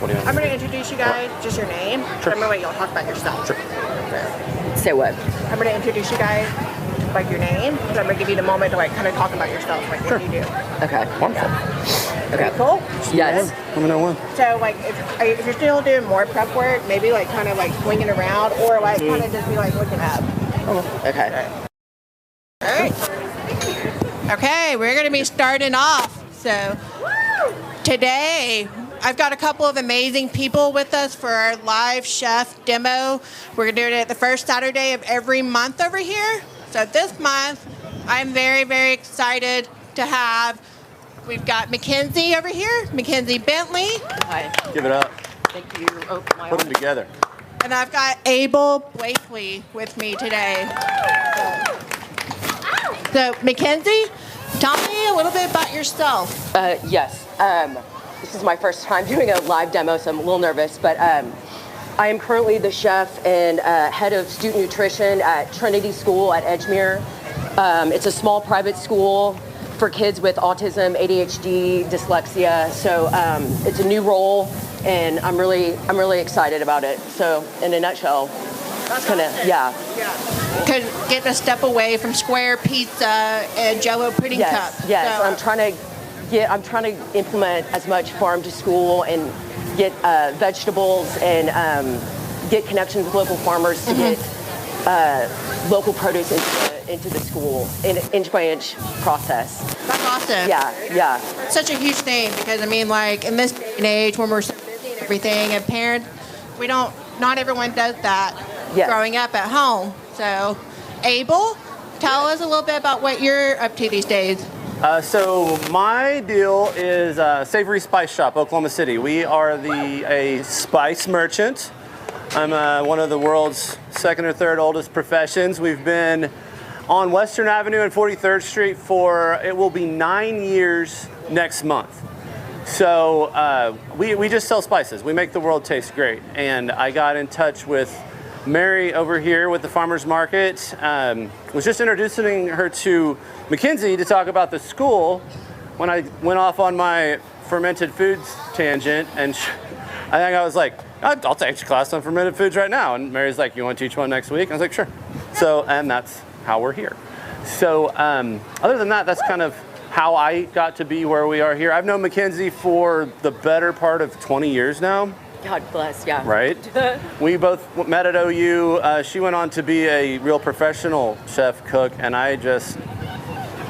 What do you want? I'm going to introduce you guys, just your name. Sure. I'm going to wait, you'll talk about yourself. Sure. Say what? I'm going to introduce you guys, like your name. So I'm going to give you the moment to like kind of talk about yourself, like what you do. Okay. Wonderful. Okay. Cool? Yes. Let me know when. So like if you're still doing more prep work, maybe like kind of like swinging around or like kind of just be like looking up. Okay. All right. Okay, we're going to be starting off. So today, I've got a couple of amazing people with us for our live chef demo. We're going to do it at the first Saturday of every month over here. So this month, I'm very, very excited to have, we've got Mackenzie over here, Mackenzie Bentley, Hi. Give it up. Thank you. Oh, my Put them together. and I've got Abel Blakely with me today. So Mackenzie, tell me a little bit about yourself. Yes. This is my first time doing a live demo, so I'm a little nervous, but I am currently the chef and head of student nutrition at Trinity School at Edgemere. It's a small private school for kids with autism, ADHD, dyslexia. So it's a new role, and I'm really excited about it. So in a nutshell, it's kind of Yeah. Because getting a step away from square pizza and Jell-O pudding cup. Yes. So, I'm trying to implement as much farm to school and get vegetables and get connections with local farmers to get local produce into the school in an inch by inch process. That's awesome. Yeah. It's such a huge thing because I mean, like in this day and age when we're so busy and everything, and parents, not everyone does that Yes. growing up at home. So, Abel, tell us a little bit about what you're up to these days. So my deal is Savory Spice Shop, Oklahoma City. We are a spice merchant. I'm one of the world's second or third oldest professions. We've been on Western Avenue and 43rd Street it will be 9 years next month. So we just sell spices. We make the world taste great. And I got in touch with Mary over here with the farmers market. Was just introducing her to Mackenzie to talk about the school when I went off on my fermented foods tangent, and I think I was like, I'll take a class on fermented foods right now. And Mary's like, you want to teach one next week? And I was like, sure. So, and that's how we're here. So other than that, that's kind of how I got to be where we are here. I've known Mackenzie for the better part of 20 years now. God bless. Yeah. Right? We both met at OU. She went on to be a real professional chef cook, and I just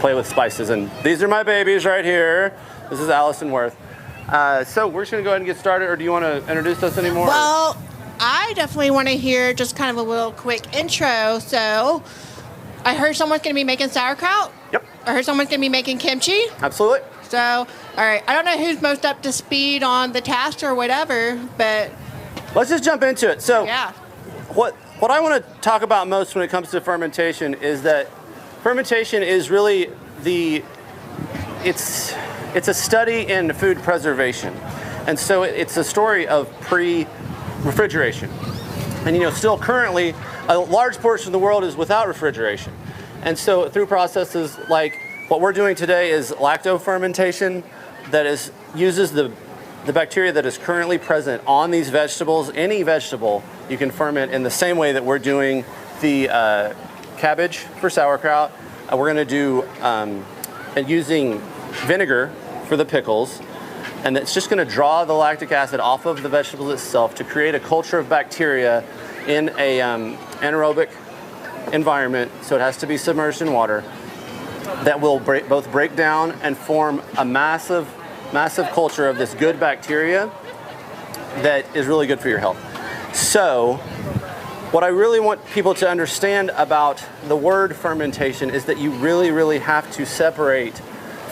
play with spices. And these are my babies right here. This is Allison Worth. So we're just going to go ahead and get started, or do you want to introduce us anymore? Well, I definitely want to hear just kind of a little quick intro. So, I heard someone's going to be making sauerkraut. Yep. I heard someone's going to be making kimchi. Absolutely. So, all right, I don't know who's most up to speed on the task or whatever, but Let's just jump into it. So yeah. what I want to talk about most when it comes to fermentation is that fermentation is really it's a study in food preservation. And so it's a story of pre-refrigeration. And still currently a large portion of the world is without refrigeration. And so through processes like what we're doing today is lactofermentation that uses the bacteria that is currently present on these vegetables. Any vegetable you can ferment in the same way that we're doing the cabbage for sauerkraut. We're going to do using vinegar for the pickles, and it's just going to draw the lactic acid off of the vegetable itself to create a culture of bacteria in a anaerobic environment. So it has to be submerged in water that will both break down and form a massive culture of this good bacteria that is really good for your health. So what I really want people to understand about the word fermentation is that you really, really have to separate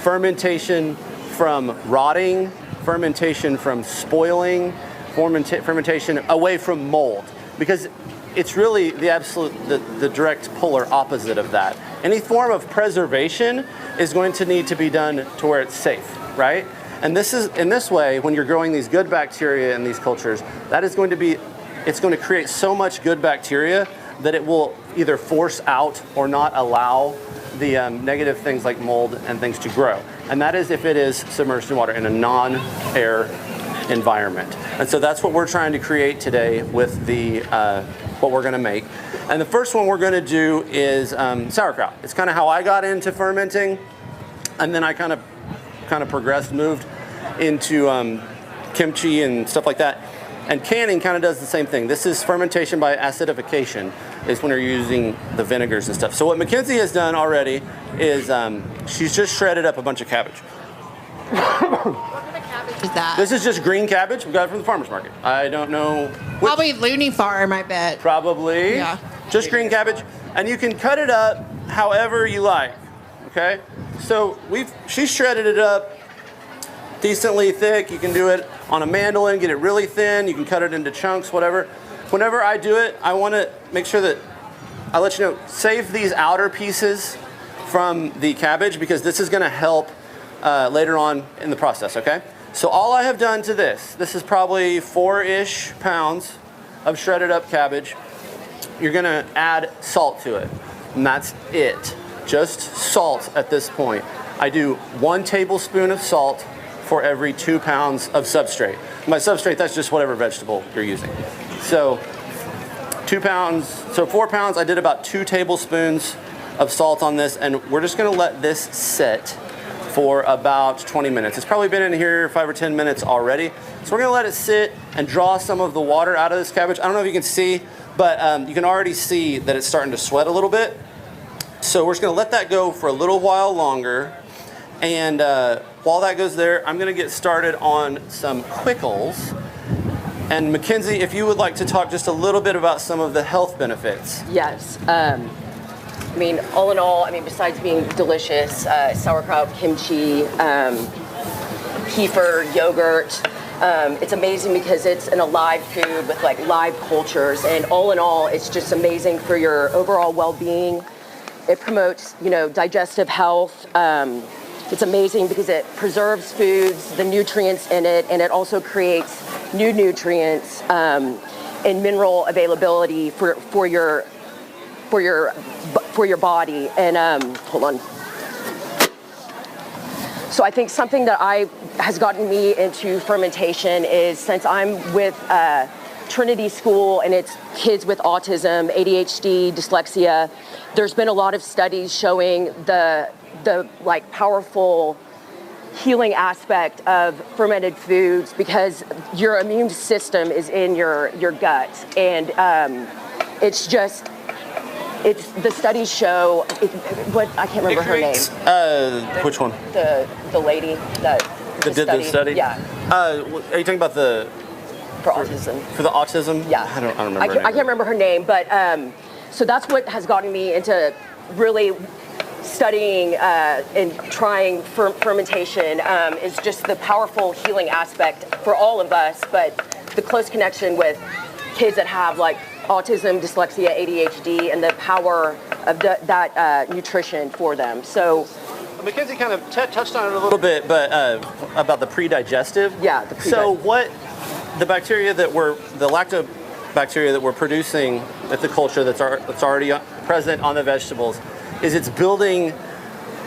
fermentation from rotting, fermentation from spoiling, fermentation away from mold, because it's really the direct polar opposite of that. Any form of preservation is going to need to be done to where it's safe, right? And this is, in this way, when you're growing these good bacteria in these cultures, it's going to create so much good bacteria that it will either force out or not allow the negative things like mold and things to grow. And that is if it is submerged in water in a non-air environment. And so that's what we're trying to create today with the what we're going to make. And the first one we're going to do is sauerkraut. It's kind of how I got into fermenting, and then I kind of progressed, moved into kimchi and stuff like that. And canning kind of does the same thing. This is fermentation by acidification, is when you're using the vinegars and stuff. So what Mackenzie has done already is she's just shredded up a bunch of cabbage. Is that This is just green cabbage. We got it from the farmer's market. I don't know. probably Looney Farm? I bet. Probably. Yeah. Just green cabbage. And you can cut it up however you like. Okay? So she's shredded it up decently thick. You can do it on a mandolin, get it really thin. You can cut it into chunks, whatever. Whenever I do it, I want to make sure that I let you know, save these outer pieces from the cabbage because this is going to help later on in the process, okay? So all I have done to this is probably 4-ish pounds of shredded up cabbage. You're going to add salt to it, and that's it. Just salt at this point. I do 1 tablespoon of salt for every 2 pounds of substrate. My substrate, that's just whatever vegetable you're using. So 4 pounds, I did about 2 tablespoons of salt on this, and we're just gonna let this sit for about 20 minutes. It's probably been in here 5 or 10 minutes already. So we're gonna let it sit and draw some of the water out of this cabbage. I don't know if you can see, but you can already see that it's starting to sweat a little bit. So we're just gonna let that go for a little while longer. And while that goes there, I'm gonna get started on some quickles. And Mackenzie, if you would like to talk just a little bit about some of the health benefits. Yes. I mean, all in all, besides being delicious, sauerkraut, kimchi, kefir, yogurt, it's amazing because it's an alive food with like live cultures. And all in all, it's just amazing for your overall well-being. It promotes, digestive health. It's amazing because it preserves foods, the nutrients in it, and it also creates new nutrients and mineral availability for your body. And hold on. So I think something that has gotten me into fermentation is since I'm with Trinity School and it's kids with autism, ADHD, dyslexia, there's been a lot of studies showing the like powerful healing aspect of fermented foods because your immune system is in your gut, and it's the studies show I can't remember her name. Which one? The lady that did the study? Yeah. Are you talking about for autism? For the autism? Yeah. I don't remember. I can't remember her name, but so that's what has gotten me into really studying and trying fermentation is just the powerful healing aspect for all of us, but the close connection with kids that have like autism, dyslexia, ADHD, and the power of that nutrition for them. So Mackenzie kind of touched on it a little bit, but about the predigestive. Yeah. So what the bacteria the lactobacteria that we're producing at the culture that's already present on the vegetables is it's building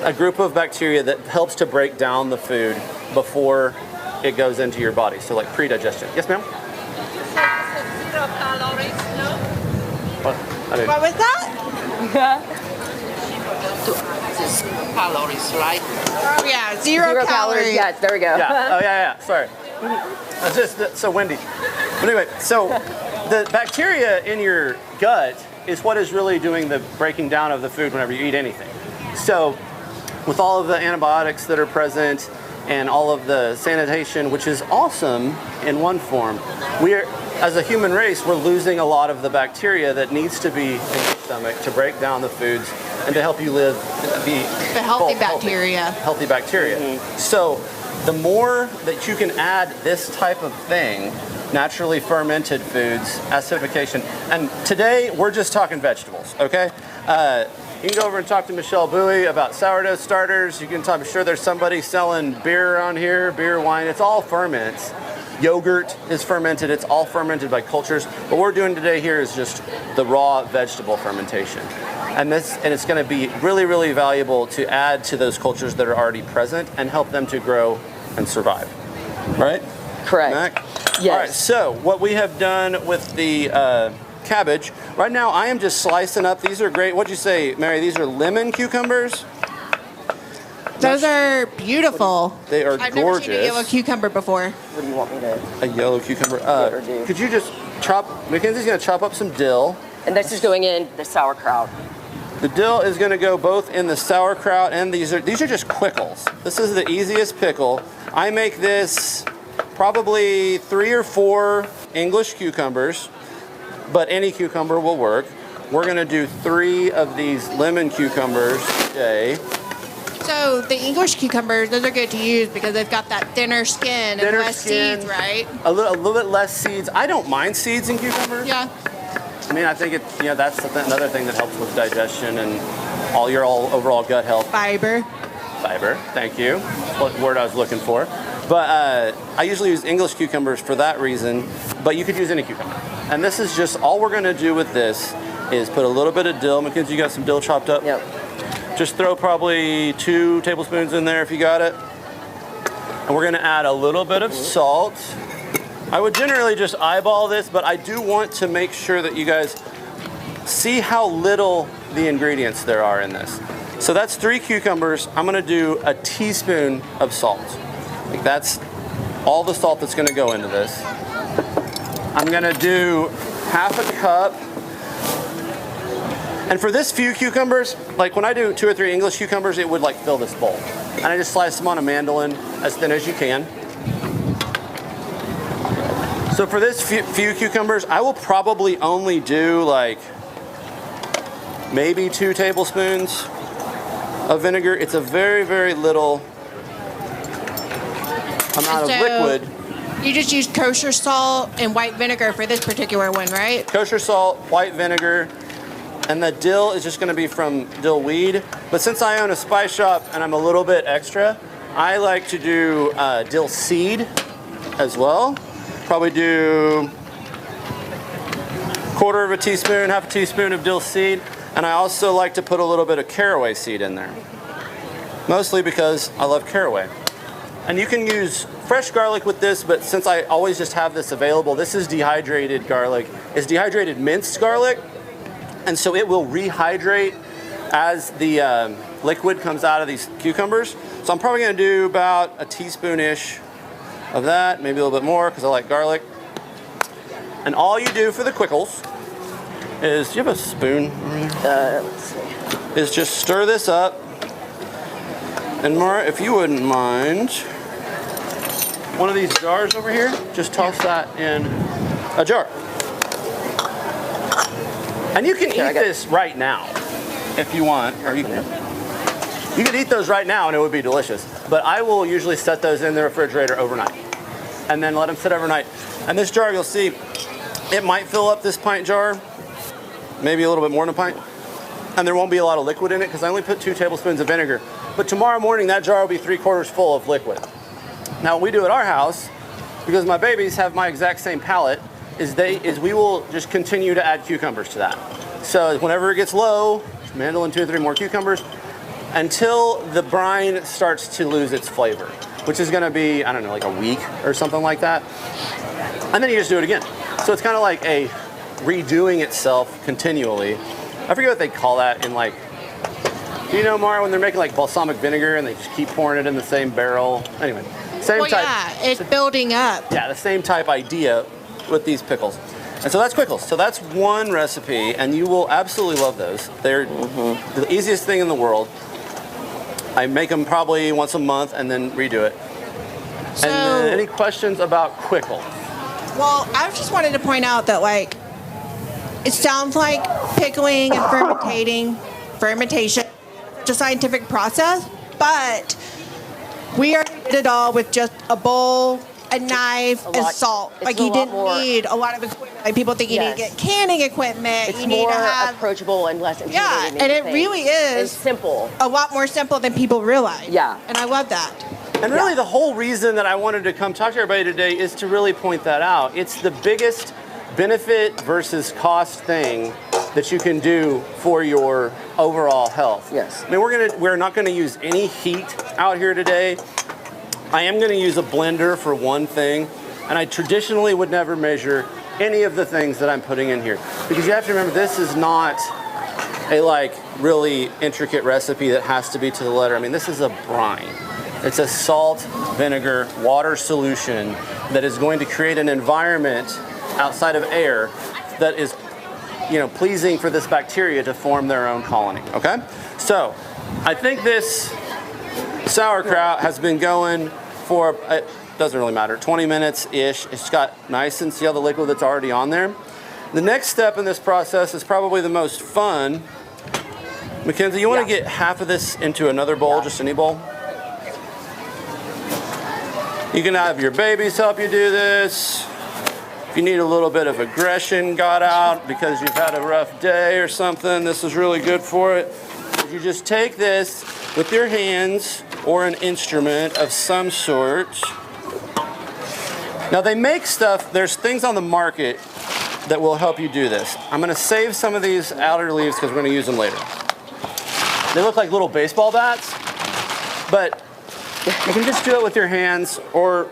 a group of bacteria that helps to break down the food before it goes into your body. So like predigestion. Yes, ma'am? Zero calories, no? What was that? Calories, right? Oh yeah, zero calories. Yes, there we go. Yeah. Oh, yeah. Sorry. It's just so windy. But anyway, so the bacteria in your gut is what is really doing the breaking down of the food whenever you eat anything. So with all of the antibiotics that are present and all of the sanitation, which is awesome in one form, as a human race, we're losing a lot of the bacteria that needs to be in your stomach to break down the foods and to help you be The healthy bacteria. Healthy bacteria. Mm-hmm. So the more that you can add this type of thing, naturally fermented foods, acidification, and today we're just talking vegetables, okay? You can go over and talk to Michelle Bowie about sourdough starters. You can talk, I'm sure there's somebody selling beer around here, beer, wine, it's all ferments. Yogurt is fermented, it's all fermented by cultures. What we're doing today here is just the raw vegetable fermentation. And it's gonna be really, really valuable to add to those cultures that are already present and help them to grow and survive, right? Correct. Mac? Yes. All right, so what we have done with the cabbage, right now I am just slicing up. These are great. What'd you say, Mary? These are lemon cucumbers? Those are beautiful. They are I've gorgeous. never seen a yellow cucumber before. What do you want me to? A yellow cucumber. Never do. Could you just chop, Mackenzie's gonna chop up some dill. And this is going in the sauerkraut. The dill is going to go both in the sauerkraut and these are just quickles. This is the easiest pickle. I make this probably 3 or 4 English cucumbers, but any cucumber will work. We're going to do 3 of these lemon cucumbers today. So the English cucumbers, those are good to use because they've got that thinner skin and less seeds, right? A little bit less seeds. I don't mind seeds in cucumbers. Yeah. I mean, I think that's another thing that helps with digestion and all overall gut health. Fiber. Fiber, thank you. What word I was looking for. But I usually use English cucumbers for that reason, but you could use any cucumber. And this is just, all we're gonna do with this is put a little bit of dill. Mackenzie, you got some dill chopped up? Yep. Just throw probably 2 tablespoons in there if you got it. And we're gonna add a little bit of salt. I would generally just eyeball this, but I do want to make sure that you guys see how little the ingredients there are in this. So that's 3 cucumbers. I'm gonna do a teaspoon of salt. Like that's all the salt that's gonna go into this. I'm gonna do half a cup. And for this few cucumbers, like when I do 2 or 3 English cucumbers, it would like fill this bowl. And I just slice them on a mandolin as thin as you can. So for this few cucumbers, I will probably only do like maybe 2 tablespoons of vinegar. It's a very, very little amount of liquid. You just use kosher salt and white vinegar for this particular one, right? Kosher salt, white vinegar, and the dill is just gonna be from dill weed. But since I own a spice shop and I'm a little bit extra, I like to do dill seed as well. Probably do 1/4 teaspoon, half a teaspoon of dill seed. And I also like to put a little bit of caraway seed in there. Mostly because I love caraway. And you can use fresh garlic with this, but since I always just have this available, this is dehydrated garlic. It's dehydrated minced garlic. And so it will rehydrate as the liquid comes out of these cucumbers. So I'm probably gonna do about a teaspoon-ish of that, maybe a little bit more because I like garlic. And all you do for the quickles is, do you have a spoon? Let's see. Is just stir this up. And Mara, if you wouldn't mind, one of these jars over here, just toss that in a jar. And you can eat this right now if you want, or you could eat those right now and it would be delicious. But I will usually set those in the refrigerator overnight and then let them sit overnight. And this jar, you'll see, it might fill up this pint jar, maybe a little bit more than a pint. And there won't be a lot of liquid in it because I only put 2 tablespoons of vinegar. But tomorrow morning, that jar will be 3/4 full of liquid. Now, what we do at our house, because my babies have my exact same palate, is we will just continue to add cucumbers to that. So whenever it gets low, mandolin 2 or 3 more cucumbers, until the brine starts to lose its flavor, which is gonna be, I don't know, like a week or something like that. And then you just do it again. So it's kind of like a redoing itself continually. I forget what they call that in like, do you know, Mara, when they're making like balsamic vinegar and they just keep pouring it in the same barrel? Anyway, same type. Yeah, it's building up. Yeah, the same type idea with these pickles. And so that's quickles. So that's one recipe, and you will absolutely love those. They're the easiest thing in the world. I make them probably once a month and then redo it. So, And then any questions about quickle? well, I just wanted to point out that, like, it sounds like pickling and fermentation, it's a scientific process, but we already did it all with just a bowl, a knife, and salt. Like, you didn't need a lot of equipment. Like, people think you need to get canning equipment. It's you need more to have approachable and less intimidating. Yeah, and it really is It's simple. a lot more simple than people realize. Yeah. And I love that. And really the whole reason that I wanted to come talk to everybody today is to really point that out. It's the biggest benefit versus cost thing that you can do for your overall health. Yes. I mean, we're not gonna use any heat out here today. I am gonna use a blender for one thing. And I traditionally would never measure any of the things that I'm putting in here. Because you have to remember, this is not a like really intricate recipe that has to be to the letter. I mean, this is a brine. It's a salt, vinegar, water solution that is going to create an environment outside of air that is, you know, pleasing for this bacteria to form their own colony, okay? So, I think this sauerkraut has been going for, it doesn't really matter, 20 minutes-ish. It's got nice and see all the liquid that's already on there. The next step in this process is probably the most fun. Mackenzie, you want to get half of this into another bowl, just any bowl? You can have your babies help you do this. If you need a little bit of aggression got out because you've had a rough day or something, this is really good for it. You just take this with your hands or an instrument of some sort. Now they make stuff, there's things on the market that will help you do this. I'm gonna save some of these outer leaves because we're gonna use them later. They look like little baseball bats, but you can just do it with your hands or,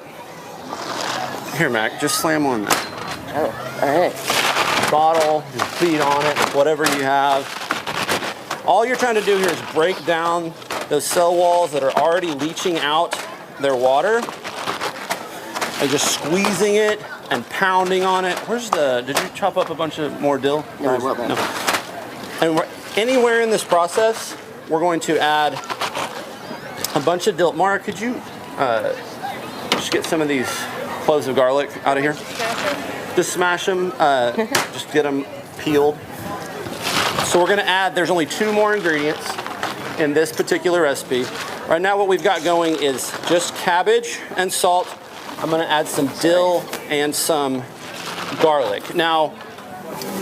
here Mac, just slam on that. Oh, all right. Bottle, just beat on it, whatever you have. All you're trying to do here is break down those cell walls that are already leaching out their water. And just squeezing it and pounding on it. Did you chop up a bunch of more dill? No, I will then. No. And anywhere in this process, we're going to add a bunch of dill. Mara, could you just get some of these cloves of garlic out of here? Just smash them, just get them peeled. So we're gonna add, there's only 2 more ingredients in this particular recipe. Right now what we've got going is just cabbage and salt. I'm gonna add some dill and some garlic. Now,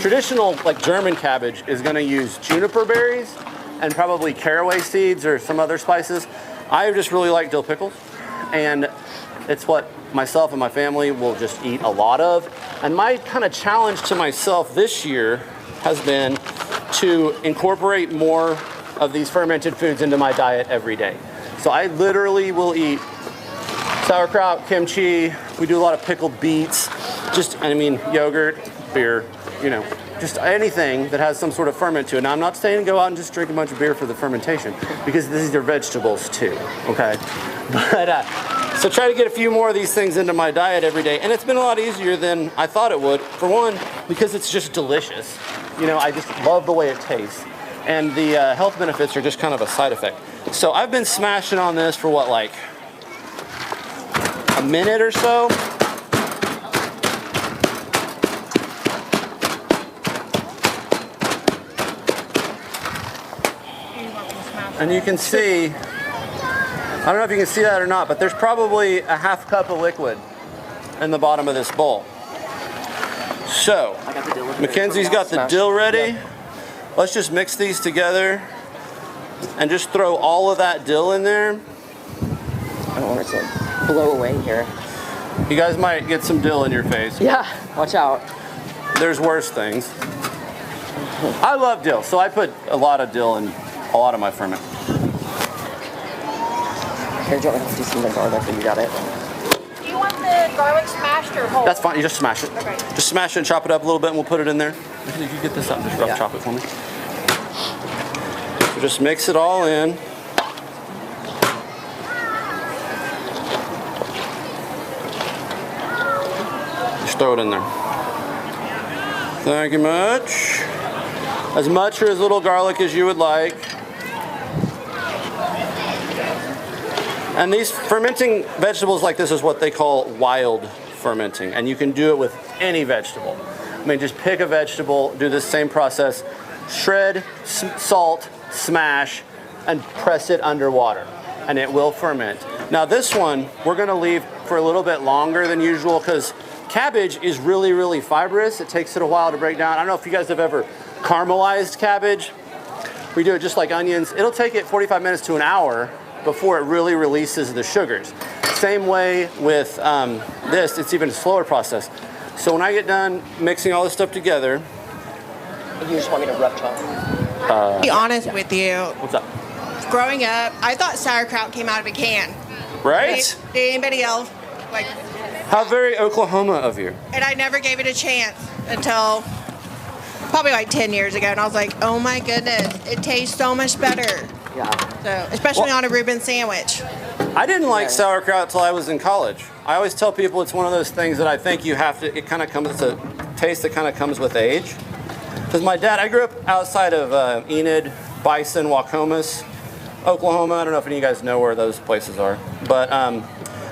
traditional like German cabbage is gonna use juniper berries and probably caraway seeds or some other spices. I just really like dill pickles, and it's what myself and my family will just eat a lot of. And my kind of challenge to myself this year has been to incorporate more of these fermented foods into my diet every day. So I literally will eat sauerkraut, kimchi, we do a lot of pickled beets, yogurt, beer, you know, just anything that has some sort of ferment to it. Now I'm not saying go out and just drink a bunch of beer for the fermentation, because these are vegetables too, okay? But, so try to get a few more of these things into my diet every day, and it's been a lot easier than I thought it would. For one, because it's just delicious. You know, I just love the way it tastes. And the health benefits are just kind of a side effect. So I've been smashing on this for what, like a minute or so. And you can see, I don't know if you can see that or not, but there's probably a half cup of liquid in the bottom of this bowl. So, Mackenzie's got the dill ready. Let's just mix these together and just throw all of that dill in there. I don't want it to blow away here. You guys might get some dill in your face. Yeah, watch out. There's worse things. I love dill, so I put a lot of dill in a lot of my ferment. Here, do you want me to do some of the garlic when you got it? Do you want the garlic smashed or whole? That's fine, you just smash it. Okay. Just smash it and chop it up a little bit and we'll put it in there. If you get this up, just rough chop it for me. So just mix it all in. Just throw it in there. Thank you much. As much or as little garlic as you would like. And these fermenting vegetables like this is what they call wild fermenting. And you can do it with any vegetable. I mean, just pick a vegetable, do this same process, shred, salt, smash, and press it underwater, and it will ferment. Now this one, we're gonna leave for a little bit longer than usual because cabbage is really, really fibrous. It takes it a while to break down. I don't know if you guys have ever caramelized cabbage. We do it just like onions. It'll take it 45 minutes to an hour before it really releases the sugars. Same way with this, it's even a slower process. So when I get done mixing all this stuff together. You just want me to rough chop? To be honest with you, What's up? growing up, I thought sauerkraut came out of a can. Right? Did anybody else? Like, How very Oklahoma of you. And I never gave it a chance until probably like 10 years ago. And I was like, oh my goodness, it tastes so much better. Yeah. So, especially on a Reuben sandwich. I didn't like Right. sauerkraut till I was in college. I always tell people it's one of those things that I think you have to, it kind of comes, it's a taste that kind of comes with age. Because my dad, I grew up outside of Enid, Bison, Waukomis, Oklahoma. I don't know if any of you guys know where those places are. But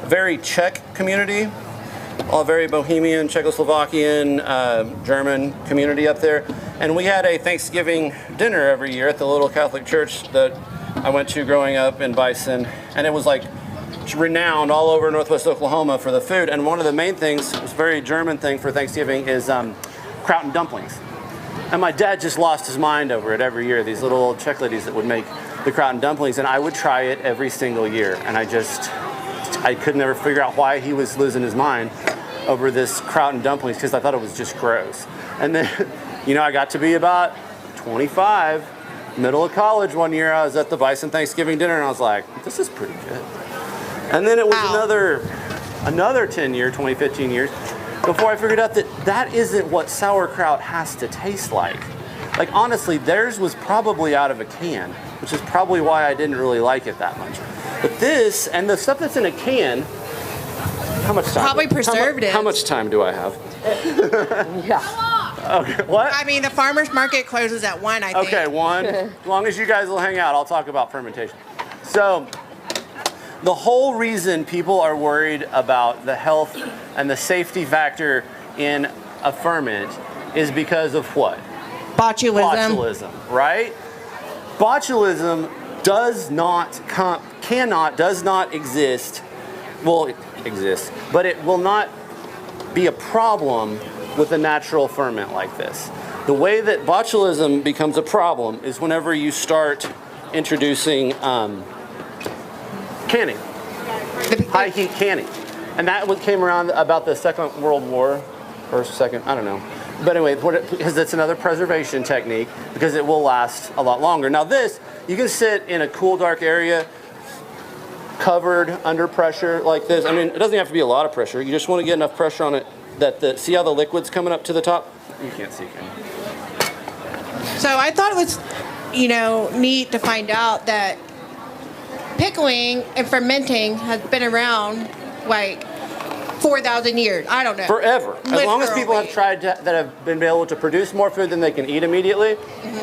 very Czech community, all very Bohemian, Czechoslovakian, German community up there. And we had a Thanksgiving dinner every year at the little Catholic church that I went to growing up in Bison. And it was like renowned all over Northwest Oklahoma for the food. And one of the main things, it's a very German thing for Thanksgiving, is kraut and dumplings. And my dad just lost his mind over it every year, these little old Czech ladies that would make the kraut and dumplings. And I would try it every single year. And I could never figure out why he was losing his mind over this kraut and dumplings, because I thought it was just gross. And then, I got to be about 25, middle of college one year. I was at the Bison Thanksgiving dinner and I was like, this is pretty good. And then it was another 20, 15 years before I figured out that that isn't what sauerkraut has to taste like. Like, honestly, theirs was probably out of a can, which is probably why I didn't really like it that much. But this, and the stuff that's in a can, how much time? Probably preservatives. How much time do I have? Yeah. Okay, what? I mean, the farmer's market closes at 1, I think. Okay, 1. As long as you guys will hang out, I'll talk about fermentation. So, the whole reason people are worried about the health and the safety factor in a ferment is because of what? Botulism. Botulism, right? Botulism does not exist. Well, it exists, but it will not be a problem with a natural ferment like this. The way that botulism becomes a problem is whenever you start introducing canning, high heat canning. And that came around about the Second World War, first, second, I don't know. But anyway, because it's another preservation technique, because it will last a lot longer. Now this, you can sit in a cool, dark area, covered under pressure like this. I mean, it doesn't have to be a lot of pressure. You just want to get enough pressure on it that see how the liquid's coming up to the top? You can't see, can you? So I thought it was, neat to find out that pickling and fermenting has been around like 4,000 years. I don't know. Forever. As long as people have Literally. tried that have been able to produce more food than they can eat immediately,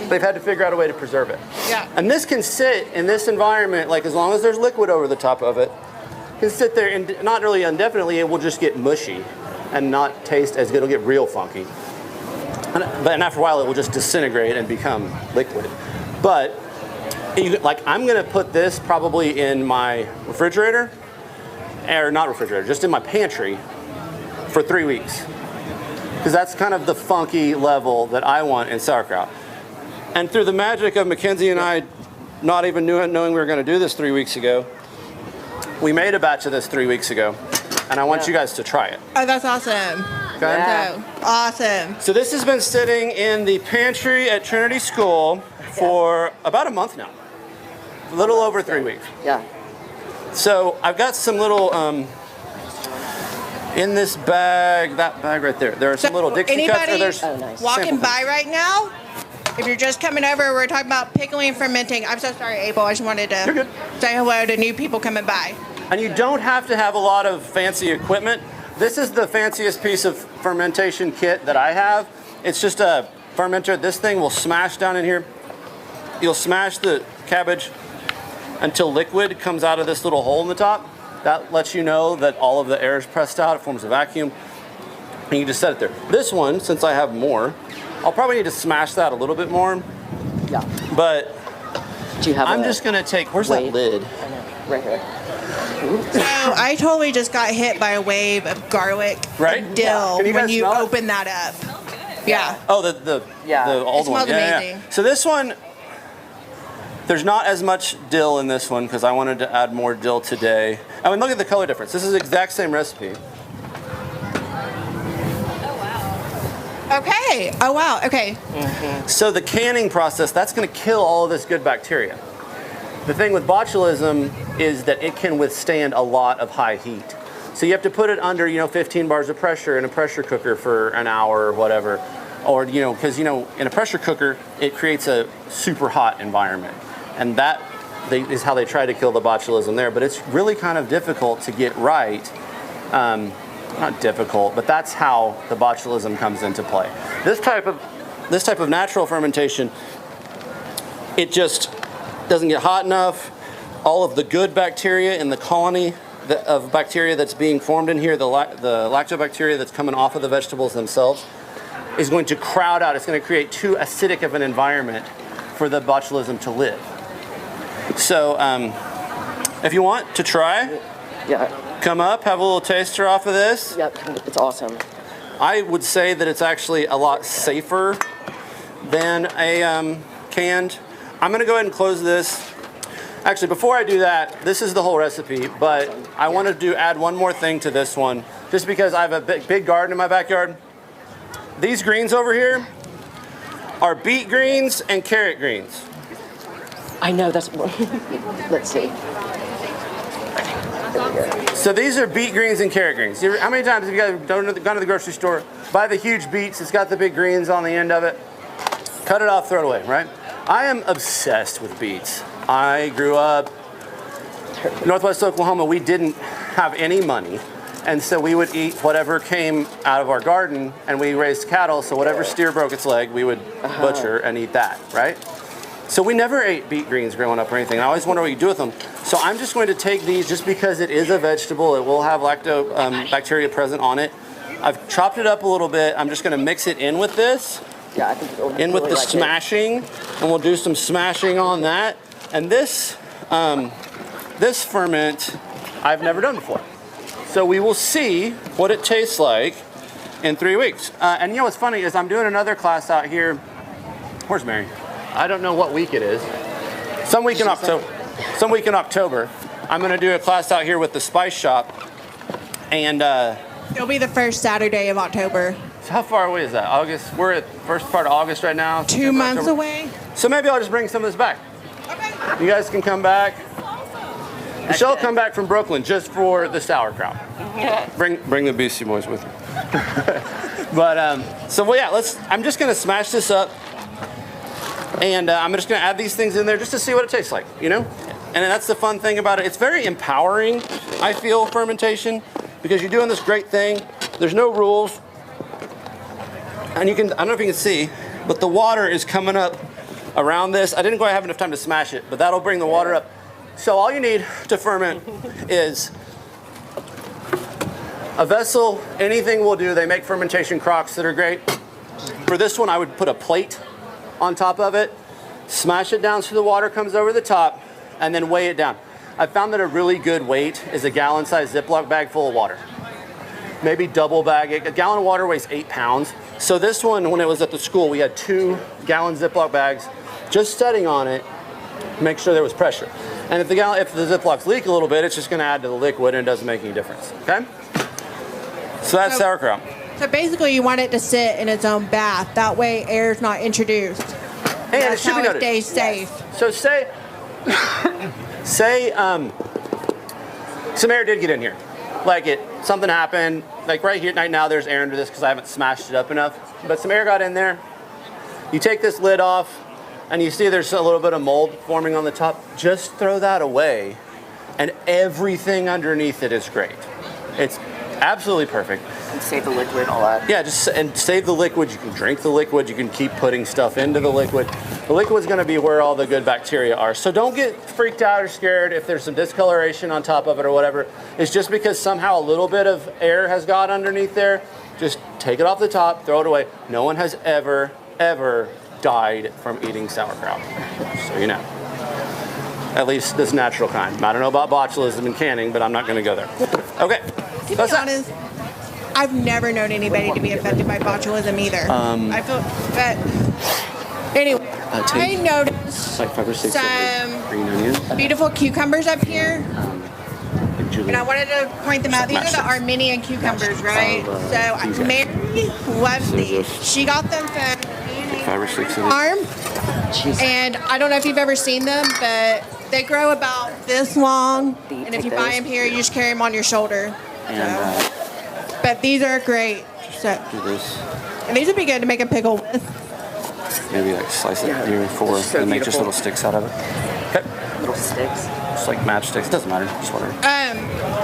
they've had to figure out a way to preserve it. Yeah. And this can sit in this environment, like as long as there's liquid over the top of it, it can sit there and not really indefinitely, it will just get mushy and not taste as good. It'll get real funky. And after a while, it will just disintegrate and become liquid. But I'm gonna put this probably in my refrigerator, or not refrigerator, just in my pantry for 3 weeks. Because that's kind of the funky level that I want in sauerkraut. And through the magic of Mackenzie and I not even knowing we were gonna do this 3 weeks ago, we made a batch of this 3 weeks ago. And I want you guys to try it. Oh, that's awesome. Okay? Yeah. So, awesome. So this has been sitting in the pantry at Trinity School for about a month now. A little over 3 weeks. Yeah. So I've got some little, in this bag, that bag right there, there are some little Dixie cups. Anybody There's nice. walking sample by right now, if you're just coming over, we're talking about pickling and fermenting. I'm so sorry, Abel. I just wanted You're to good. say hello to new people coming by. And you don't have to have a lot of fancy equipment. This is the fanciest piece of fermentation kit that I have. It's just a fermenter. This thing will smash down in here. You'll smash the cabbage until liquid comes out of this little hole in the top. That lets you know that all of the air is pressed out. It forms a vacuum. And you just set it there. This one, since I have more, I'll probably need to smash that a little bit more. Yeah. But Do you have I'm a just gonna take, where's weight? that lid? I know. Right here. So I totally just got hit by a wave of garlic Right? and dill Can you when guys you smell it? open that up. Yeah. Oh, the Yeah. old It one. smells Yeah. amazing. So this one, there's not as much dill in this one because I wanted to add more dill today. I mean, look at the color difference. This is the exact same recipe. Okay. Oh, wow. Okay. So the canning process, that's going to kill all of this good bacteria. The thing with botulism is that it can withstand a lot of high heat. So you have to put it under, 15 bars of pressure in a pressure cooker for an hour or whatever. Or, because, in a pressure cooker, it creates a super hot environment. And that is how they try to kill the botulism there. But it's really kind of difficult to get right. Not difficult, but that's how the botulism comes into play. This type of natural fermentation, it just doesn't get hot enough. All of the good bacteria in the colony of bacteria that's being formed in here, the lactobacteria that's coming off of the vegetables themselves, is going to crowd out. It's going to create too acidic of an environment for the botulism to live. So if you want to try, come up, have a little taster off of this. Yep, it's awesome. I would say that it's actually a lot safer than a canned. I'm going to go ahead and close this. Actually, before I do that, this is the whole recipe, but I want to add one more thing to this one, just because I have a big garden in my backyard. These greens over here are beet greens and carrot greens. I know, that's, let's see. So these are beet greens and carrot greens. How many times have you guys gone to the grocery store, buy the huge beets, it's got the big greens on the end of it, cut it off, throw it away, right? I am obsessed with beets. I grew up in Northwest Oklahoma. We didn't have any money, and so we would eat whatever came out of our garden, and we raised cattle, so whatever steer broke its leg, we would butcher and eat that, right? So we never ate beet greens growing up or anything. I always wonder what you do with them. So I'm just going to take these, just because it is a vegetable, it will have lactobacteria present on it. I've chopped it up a little bit. I'm just going to mix it in with this. Yeah, I think it'll be in with really the like smashing, and we'll do some smashing on that. And this ferment, I've never done before. So we will see what it tastes like in 3 weeks. And what's funny is I'm doing another class out here. Where's Mary? I don't know what week it is. Some week in October. I'm going to do a class out here with the Spice Shop. And It'll be the first Saturday of October. so how far away is that? August? We're at first part of August right now. 2 months October. away. So maybe I'll just bring some of this back. Okay. You guys can come back. Michelle come back from Brooklyn just for the sauerkraut. Bring the Beastie Boys with you. But I'm just gonna smash this up, and I'm just gonna add these things in there just to see what it tastes like, And that's the fun thing about it. It's very empowering, I feel, fermentation, because you're doing this great thing. There's no rules, and I don't know if you can see, but the water is coming up around this. I didn't quite have enough time to smash it, but that'll bring the water up. So all you need to ferment is a vessel. Anything will do. They make fermentation crocks that are great. For this one, I would put a plate on top of it, smash it down so the water comes over the top, and then weigh it down. I found that a really good weight is a gallon-sized Ziploc bag full of water. Maybe double bag it. A gallon of water weighs 8 pounds. So this one, when it was at the school, we had 2-gallon Ziploc bags just setting on it, make sure there was pressure. And if the Ziplocs leak a little bit, it's just going to add to the liquid, and it doesn't make any difference. Okay? So that's sauerkraut. So basically, you want it to sit in its own bath. That way, air's not introduced. And it That's should how be it noted. stays safe. So say some air did get in here. Something happened. Like right here, right now, there's air under this because I haven't smashed it up enough. But some air got in there. You take this lid off, and you see there's a little bit of mold forming on the top. Just throw that away, and everything underneath it is great. It's absolutely perfect. And save the liquid, all that. Yeah, and save the liquid. You can drink the liquid. You can keep putting stuff into the liquid. The liquid's going to be where all the good bacteria are. So don't get freaked out or scared if there's some discoloration on top of it or whatever. It's just because somehow a little bit of air has got underneath there. Just take it off the top, throw it away. No one has ever died from eating sauerkraut. So you know. At least this natural kind. I don't know about botulism and canning, but I'm not going to go there. Okay. To be honest, I've never known anybody to be affected by botulism either. I feel that. Anyway, I noticed like 5 or 6 some green onions. beautiful cucumbers up here, and I wanted to point them out. These are the Armenian cucumbers, right? So Mary loves these. She got them from 5 or 6 farm, and I don't know if you've ever seen them, but they grow about this long. And if you buy them here, you just carry them on your shoulder. And But these are great. So, do this. and these would be good to make a pickle with. Maybe like slice it here for so and make just beautiful. little sticks out of it. Okay. Little sticks. Just like matchsticks. Doesn't matter. Just whatever.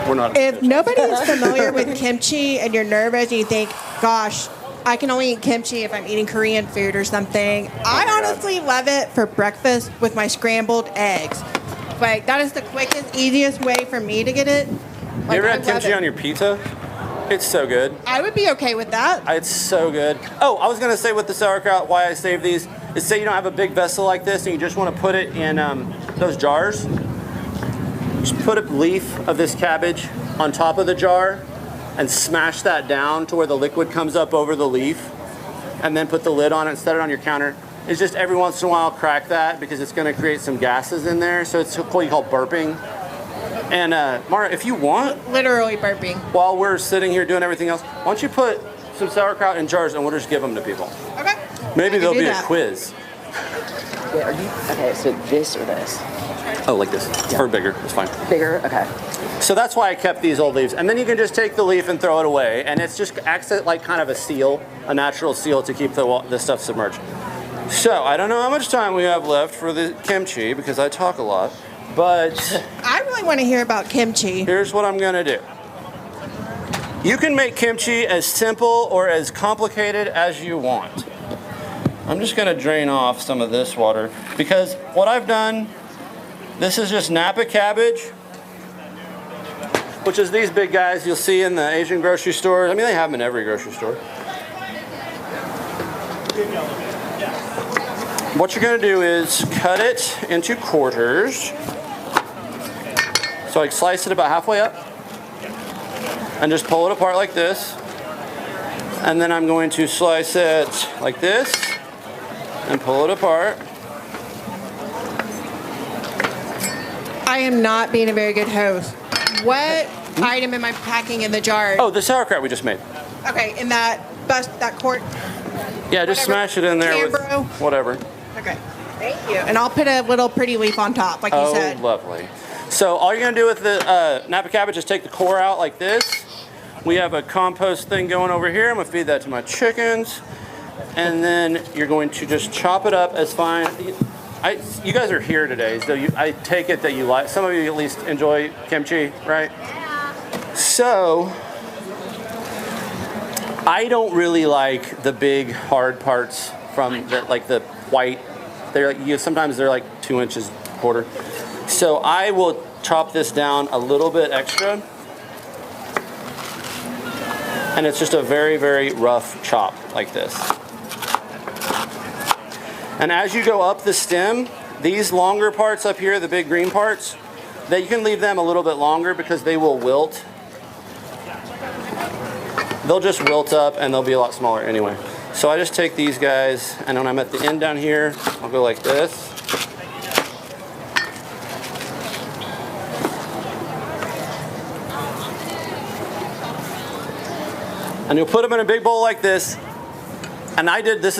We're not. If nobody is familiar with kimchi and you're nervous and you think, gosh, I can only eat kimchi if I'm eating Korean food or something, I honestly love it for breakfast with my scrambled eggs. Like, that is the quickest, easiest way for me to get it. Like, You ever I had love kimchi it. on your pizza? It's so good. I would be okay with that. It's so good. Oh, I was gonna say with the sauerkraut, why I save these is say you don't have a big vessel like this and you just want to put it in those jars. Just put a leaf of this cabbage on top of the jar and smash that down to where the liquid comes up over the leaf, and then put the lid on it and set it on your counter. It's just every once in a while crack that because it's going to create some gases in there. So it's what you call burping. And Mara, if you want, Literally burping. while we're sitting here doing everything else, why don't you put some sauerkraut in jars and we'll just give them to people. Okay. Maybe I can there'll do be that. a quiz. Wait, are you? Okay, so this or this? Oh, like this. Or bigger. It's fine. Bigger? Okay. So that's why I kept these old leaves. And then you can just take the leaf and throw it away. And it's just acts like kind of a seal, a natural seal to keep the stuff submerged. So I don't know how much time we have left for the kimchi because I talk a lot. But I really want to hear about kimchi. here's what I'm gonna do. You can make kimchi as simple or as complicated as you want. I'm just gonna drain off some of this water because what I've done, this is just Napa cabbage, which is these big guys you'll see in the Asian grocery stores. I mean, they have them in every grocery store. What you're gonna do is cut it into quarters. So I slice it about halfway up and just pull it apart like this. And then I'm going to slice it like this and pull it apart. I am not being a very good host. What item am I packing in the jar? Oh, the sauerkraut we just made. Okay, in that quart. Yeah, just Whatever. smash it in there with Cambro. whatever. Okay. Thank you. And I'll put a little pretty leaf on top, like you Oh, said. lovely. So all you're gonna do with the Napa cabbage is take the core out like this. We have a compost thing going over here. I'm gonna feed that to my chickens. And then you're going to just chop it up as fine. You guys are here today, so I take it that you like, some of you at least enjoy kimchi, right? Yeah. So, I don't really like the big hard parts from the white. They're like, sometimes they're like 2 inches quarter. So I will chop this down a little bit extra. And it's just a very, very rough chop like this. And as you go up the stem, these longer parts up here, the big green parts, that you can leave them a little bit longer because they will wilt. They'll just wilt up and they'll be a lot smaller anyway. So I just take these guys, and when I'm at the end down here, I'll go like this. And you'll put them in a big bowl like this. And this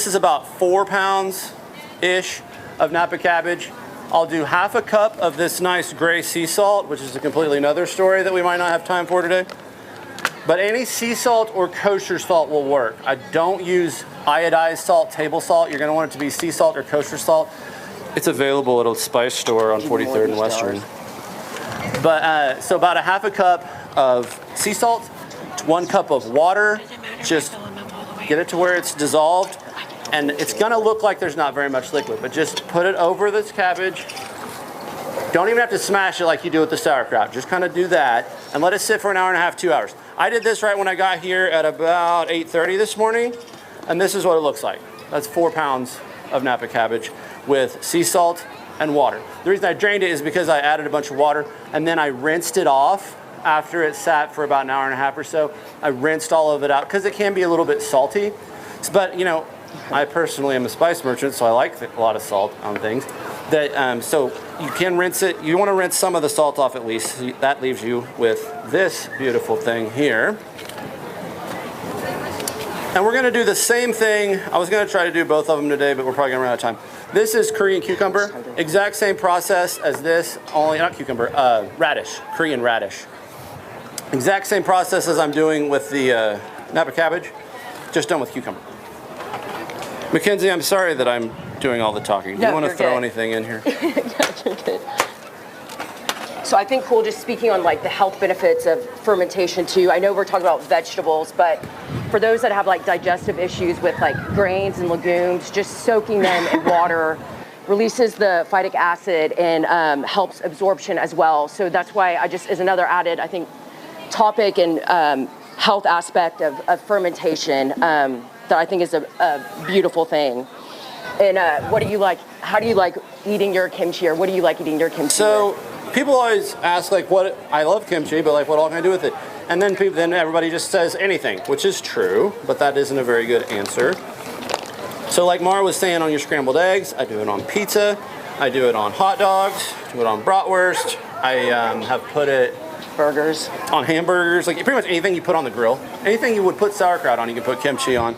is about 4 pounds ish of Napa cabbage. I'll do half a cup of this nice gray sea salt, which is a completely another story that we might not have time for today. But any sea salt or kosher salt will work. I don't use iodized salt, table salt. You're gonna want it to be sea salt or kosher salt. It's available at a spice store on 43rd and Western. But so about a half a cup of sea salt, 1 cup of water, just get it to where it's dissolved, and it's gonna look like there's not very much liquid, but just put it over this cabbage. Don't even have to smash it like you do with the sauerkraut. Just kind of do that and let it sit for an hour and a half, 2 hours. I did this right when I got here at about 8:30 this morning, and this is what it looks like. That's 4 pounds of Napa cabbage with sea salt and water. The reason I drained it is because I added a bunch of water and then I rinsed it off after it sat for about an hour and a half or so. I rinsed all of it out because it can be a little bit salty. But you know, I personally am a spice merchant, so I like a lot of salt on things. So you can rinse it. You want to rinse some of the salt off at least. That leaves you with this beautiful thing here. And we're going to do the same thing. I was going to try to do both of them today, but we're probably going to run out of time. This is Korean cucumber. Exact same process as this, only not cucumber, radish, Korean radish. Exact same process as I'm doing with the Napa cabbage, just done with cucumber. Mackenzie, I'm sorry that I'm doing all the talking. Do No, you want to you're throw good. anything in here? You're good. So I think cool, just speaking on like the health benefits of fermentation too. I know we're talking about vegetables, but for those that have like digestive issues with like grains and legumes, just soaking them in water releases the phytic acid and helps absorption as well. So that's why I just, as another added, I think, topic and health aspect of fermentation that I think is a beautiful thing. And what do you like? How do you like eating your kimchi, or what do you like eating your kimchi So with? people always ask like, what? I love kimchi, but like, what all can I do with it? And then everybody just says anything, which is true, but that isn't a very good answer. So like Mara was saying, on your scrambled eggs, I do it on pizza, I do it on hot dogs, do it on bratwurst. I have put it Burgers. on hamburgers, like pretty much anything you put on the grill. Anything you would put sauerkraut on, you can put kimchi on.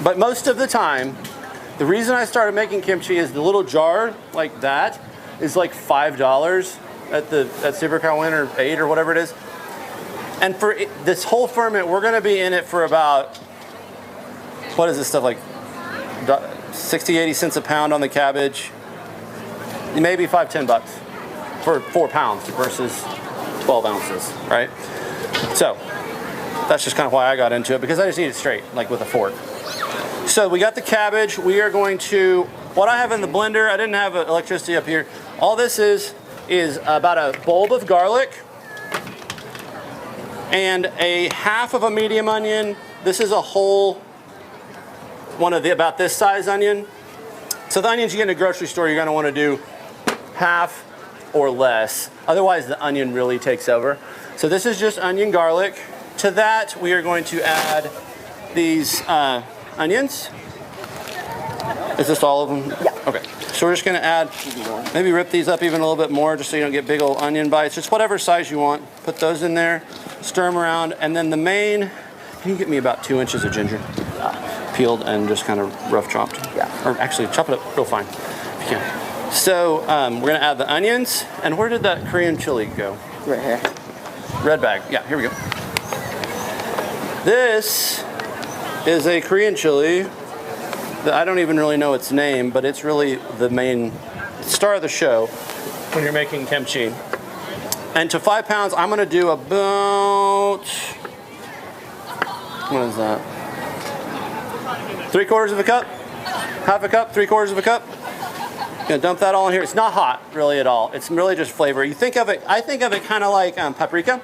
But most of the time, the reason I started making kimchi is the little jar like that is like $5 at Super Cow Win or $8 or whatever it is. And for this whole ferment, we're gonna be in it for about, what is this stuff, like 60, 80 cents a pound on the cabbage, maybe $5-10 for 4 pounds versus 12 ounces, right? So that's just kind of why I got into it, because I just eat it straight, like with a fork. So we got the cabbage. We are going to, what I have in the blender, I didn't have electricity up here. All this is about a bulb of garlic and a half of a medium onion. This is a whole one of the about this size onion. So the onions you get in a grocery store, you're gonna wanna do half or less. Otherwise the onion really takes over. So this is just onion garlic. To that, we are going to add these onions. Is this all of them? Yeah. Okay. So we're just gonna add, maybe rip these up even a little bit more just so you don't get big old onion bites. Just whatever size you want. Put those in there, stir them around, and then the main, can you get me about 2 inches of ginger? Peeled and just kind of rough chopped. Yeah. Or actually, chop it up real fine if you can. So we're gonna add the onions. And where did that Korean chili go? Right here. Red bag. Yeah, here we go. This is a Korean chili that I don't even really know its name, but it's really the main star of the show when you're making kimchi. And to 5 pounds, I'm gonna do about, what is that? 3/4 of a cup, half a cup, 3/4 of a cup. Gonna dump that all in here. It's not hot really at all. It's really just flavor. You think of it, I think of it kind of like paprika.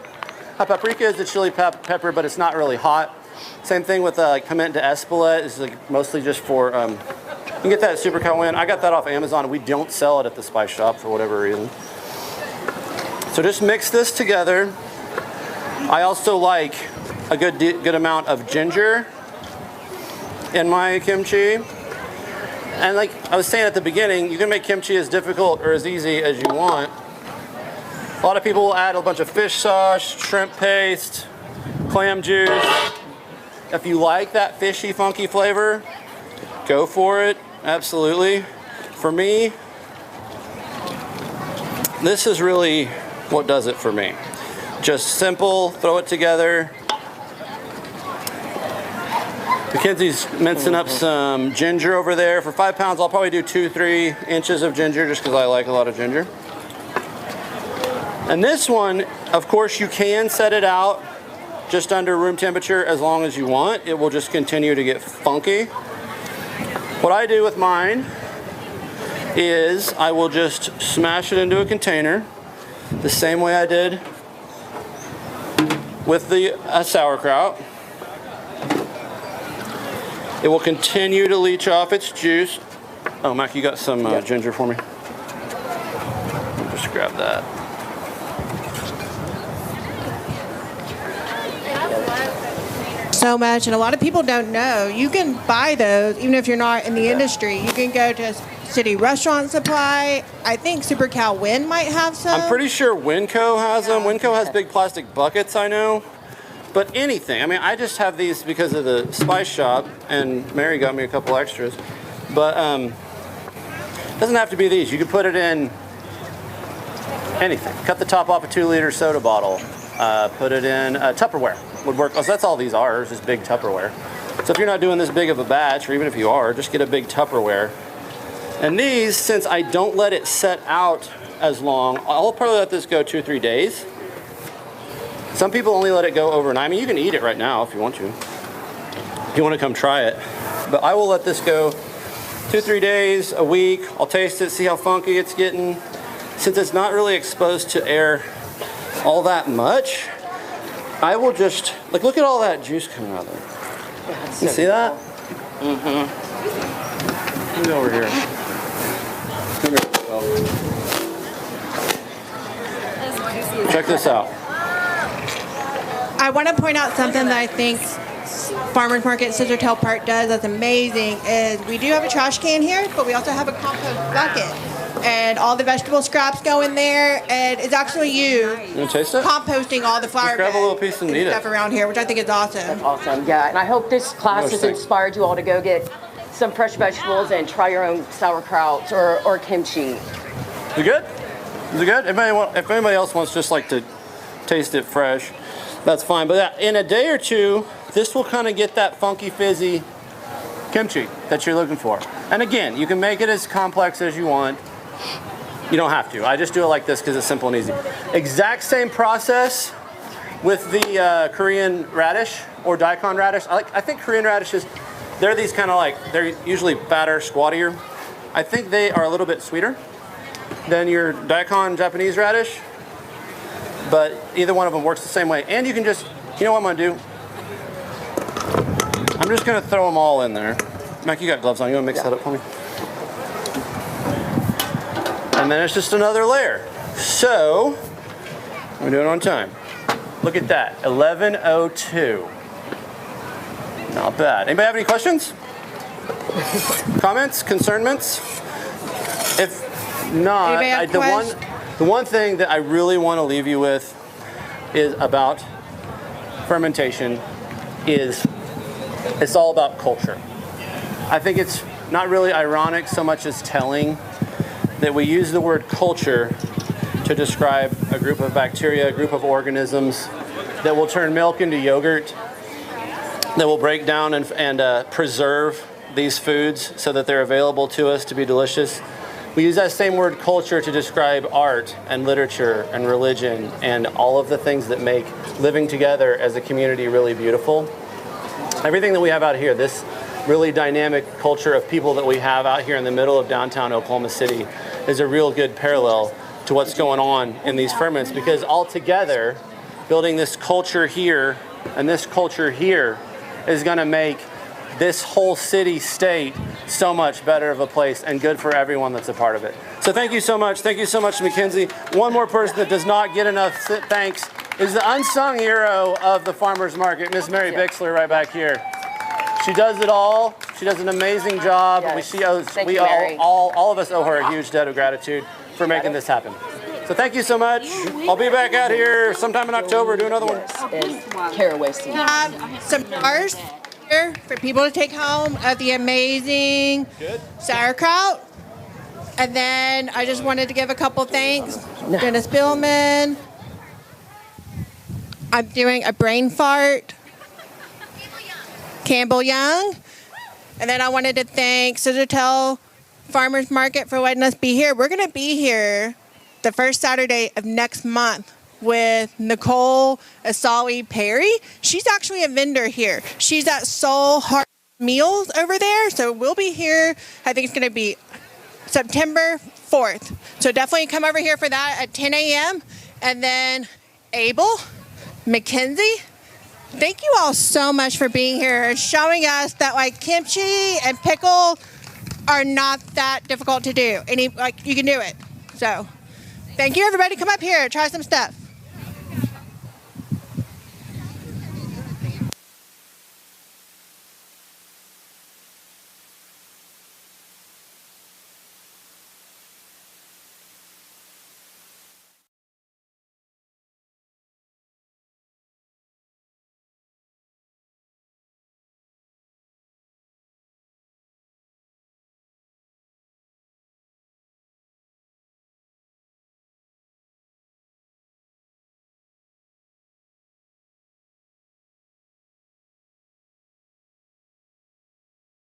Paprika is the chili pepper, but it's not really hot. Same thing with pimento d'Espelette. It's like mostly just for, you can get that at Super Cow Win. I got that off Amazon. We don't sell it at the spice shop for whatever reason. So just mix this together. I also like a good amount of ginger in my kimchi. And like I was saying at the beginning, you can make kimchi as difficult or as easy as you want. A lot of people will add a bunch of fish sauce, shrimp paste, clam juice. If you like that fishy, funky flavor, go for it, absolutely. For me, this is really what does it for me. Just simple, throw it together. Mackenzie's mincing up some ginger over there. For 5 pounds, I'll probably do 2-3 inches of ginger just because I like a lot of ginger. And this one, of course, you can set it out just under room temperature as long as you want. It will just continue to get funky. What I do with mine is I will just smash it into a container the same way I did with the sauerkraut. It will continue to leach off its juice. Oh, Mac, you got some ginger for me? I'll just grab that. So much, and a lot of people don't know. You can buy those even if you're not in the industry. You can go to City Restaurant Supply. I think Super Cow Win might have some. I'm pretty sure Winco has them. Winco has big plastic buckets, I know. But anything. I mean, I just have these because of the spice shop, and Mary got me a couple extras. But it doesn't have to be these. You can put it in Anything. Cut the top off a 2-liter soda bottle. Put it in Tupperware. Would work. So that's all these are, is just big Tupperware. So if you're not doing this big of a batch, or even if you are, just get a big Tupperware. And these, since I don't let it set out as long, I'll probably let this go 2 or 3 days. Some people only let it go overnight. I mean, you can eat it right now if you want to. If you want to come try it. But I will let this go 2 or 3 days, a week. I'll taste it, see how funky it's getting. Since it's not really exposed to air all that much, I will just, like, look at all that juice coming out of there. Yeah, You see that? Mm-hmm. Let me go over here. Check this out. I want to point out something that I think Farmers Market Scissortail Park does that's amazing is we do have a trash can here, but we also have a compost bucket. And all the vegetable scraps go in there, and it's actually You want to taste it? composting all the flower Just grab a beds little piece and eat it. stuff around here, which I think is awesome. Awesome, yeah. And I hope this class has Thanks. inspired you all to go get some fresh vegetables and try your own sauerkraut or kimchi. Is it good? Is it good? If anybody else wants just like to taste it fresh, that's fine. But yeah, in a day or two, this will kind of get that funky, fizzy kimchi that you're looking for. And again, you can make it as complex as you want. You don't have to. I just do it like this because it's simple and easy. Exact same process with the Korean radish or daikon radish. I think Korean radishes, they're these kind of like, they're usually fatter, squattier. I think they are a little bit sweeter than your daikon Japanese radish. But either one of them works the same way. And you can just, you know what I'm going to do? I'm just going to throw them all in there. Mac, you got gloves on. You want to mix that up for me? And then it's just another layer. So, we're doing it on time. Look at that, 11:02. Not bad. Anybody have any questions? Comments? Concernments? If not, Anybody have questions? the one thing that I really want to leave you with is about fermentation is it's all about culture. I think it's not really ironic so much as telling that we use the word culture to describe a group of bacteria, a group of organisms that will turn milk into yogurt, that will break down and preserve these foods so that they're available to us to be delicious. We use that same word culture to describe art and literature and religion and all of the things that make living together as a community really beautiful. Everything that we have out here, this really dynamic culture of people that we have out here in the middle of downtown Oklahoma City is a real good parallel to what's going on in these ferments, because all together, building this culture here and this culture here is going to make this whole city state so much better of a place and good for everyone that's a part of it. So thank you so much. Thank you so much, Mackenzie. One more person that does not get enough thanks is the unsung hero of the farmers market, Miss Mary Bixler, right back here. She does it all. She does an amazing job. Yes. All of us owe her a huge debt of gratitude for making this happen. So thank you so much. I'll be back out here sometime in October, do another one. And caraway seeds. We have some jars here for people to take home of the amazing sauerkraut. And then I just wanted to give a couple thanks. Dennis Billman. I'm doing a brain fart. Campbell Young. And then I wanted to thank Scissortail Farmers Market for letting us be here. We're going to be here the first Saturday of next month with Nicole Asali Perry. She's actually a vendor here. She's at Soul Heart Meals over there. So we'll be here. I think it's going to be September 4th. So definitely come over here for that at 10 a.m. And then Abel, Mackenzie, thank you all so much for being here, showing us that like kimchi and pickle are not that difficult to do. You can do it. So thank you, everybody. Come up here, try some stuff.